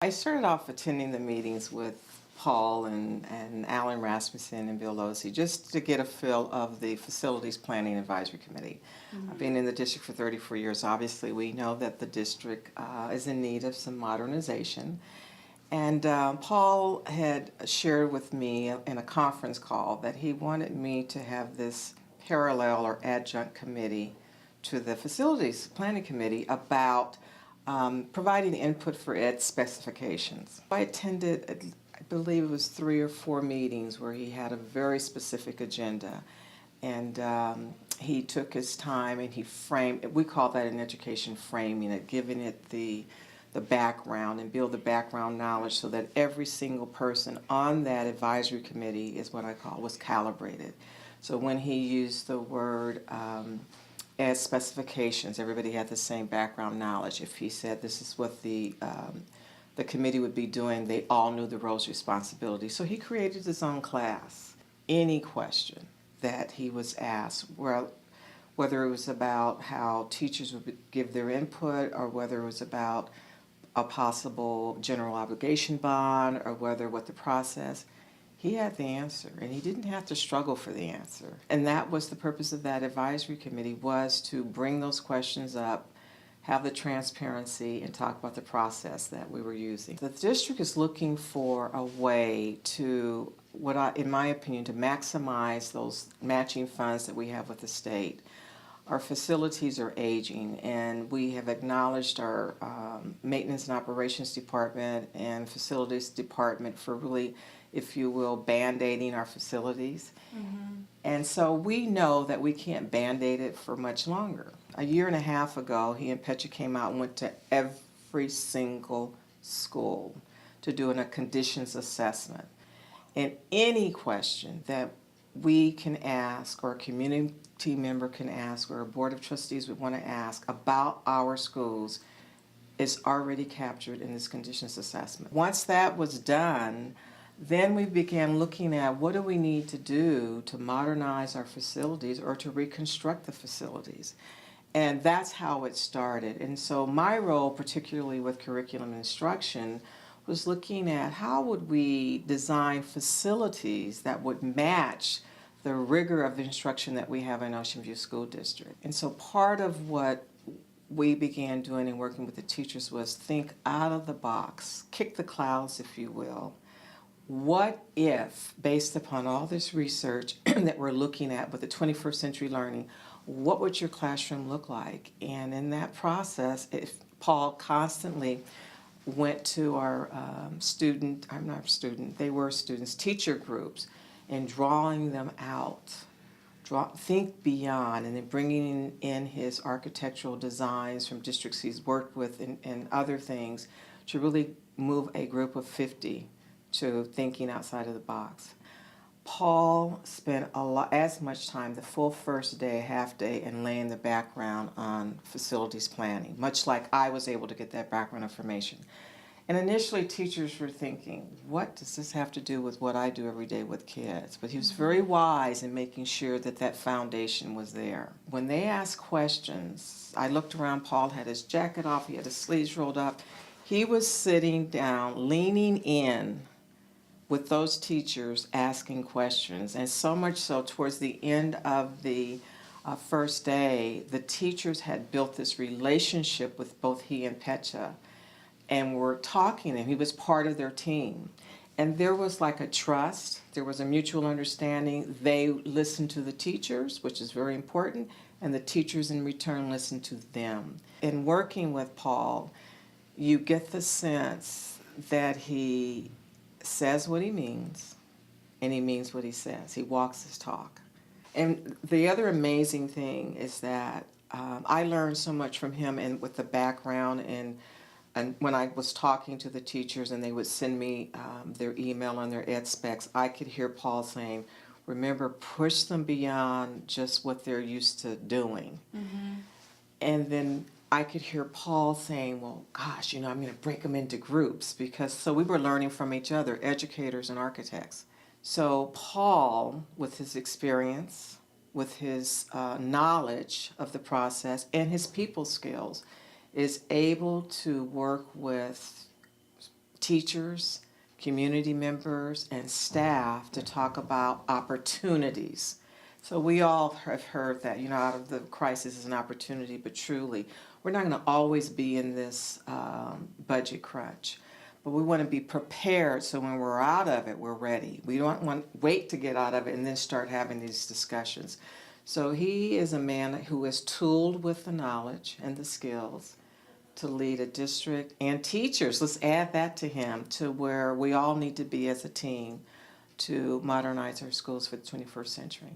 I started off attending the meetings with Paul and Alan Rasmussen and Bill Losey just to get a feel of the Facilities Planning Advisory Committee. I've been in the district for 34 years. Obviously, we know that the district is in need of some modernization. And Paul had shared with me in a conference call that he wanted me to have this parallel or adjunct committee to the Facilities Planning Committee about providing input for ed specifications. I attended, I believe it was 3 or 4 meetings where he had a very specific agenda. And he took his time and he framed, we call that in education framing it, giving it the background and build the background knowledge so that every single person on that advisory committee is what I call was calibrated. So when he used the word as specifications, everybody had the same background knowledge. If he said this is what the committee would be doing, they all knew the roles and responsibilities. So he created his own class. Any question that he was asked, well, whether it was about how teachers would give their input or whether it was about a possible general obligation bond or whether what the process, he had the answer and he didn't have to struggle for the answer. And that was the purpose of that advisory committee, was to bring those questions up, have the transparency, and talk about the process that we were using. The district is looking for a way to, in my opinion, to maximize those matching funds that we have with the state. Our facilities are aging, and we have acknowledged our maintenance and operations department and facilities department for really, if you will, band-aiding our facilities. Mm-hmm. And so we know that we can't band-aid it for much longer. A year and a half ago, he and Petra came out and went to every single school to do a conditions assessment. And any question that we can ask, or a community member can ask, or a board of trustees would want to ask about our schools is already captured in this conditions assessment. Once that was done, then we began looking at what do we need to do to modernize our facilities or to reconstruct the facilities. And that's how it started. And so my role, particularly with curriculum instruction, was looking at how would we design facilities that would match the rigor of instruction that we have in Ocean View School District. And so part of what we began doing and working with the teachers was think out of the box, kick the clouds, if you will. What if, based upon all this research that we're looking at with the 21st century learning, what would your classroom look like? And in that process, Paul constantly went to our teacher groups, and drawing them out, think beyond, and then bringing in his architectural designs from districts he's worked with and other things to really move a group of 50 to thinking outside of the box. Paul spent as much time, the full first day, half day, and laying the background on facilities planning, much like I was able to get that background information. And initially teachers were thinking, what does this have to do with what I do every day with kids? But he was very wise in making sure that that foundation was there. When they asked questions, I looked around, Paul had his jacket off, he had his sleeves rolled up. He was sitting down, leaning in with those teachers asking questions. And so much so, towards the end of the first day, the teachers had built this relationship with both he and Petra, and were talking, and he was part of their team. And there was like a trust, there was a mutual understanding. They listened to the teachers, which is very important, and the teachers in return listened to them. In working with Paul, you get the sense that he says what he means, and he means what he says. He walks his talk. And the other amazing thing is that I learned so much from him, and with the background and when I was talking to the teachers and they would send me their email and their ed specs, I could hear Paul saying, remember, push them beyond just what they're used to doing. Mm-hmm. And then I could hear Paul saying, well, gosh, I'm going to break them into groups, so we were learning from each other, educators and architects. So Paul, with his experience, with his knowledge of the process and his people skills, is able to work with teachers, community members, and staff to talk about opportunities. So we all have heard that, out of the crisis is an opportunity, but truly, we're not going to always be in this budget crunch. But we want to be prepared so when we're out of it, we're ready. We don't want to wait to get out of it and then start having these discussions. So he is a man who is tooled with the knowledge and the skills to lead a district, and teachers, let's add that to him, to where we all need to be as a team to modernize our schools for the 21st century.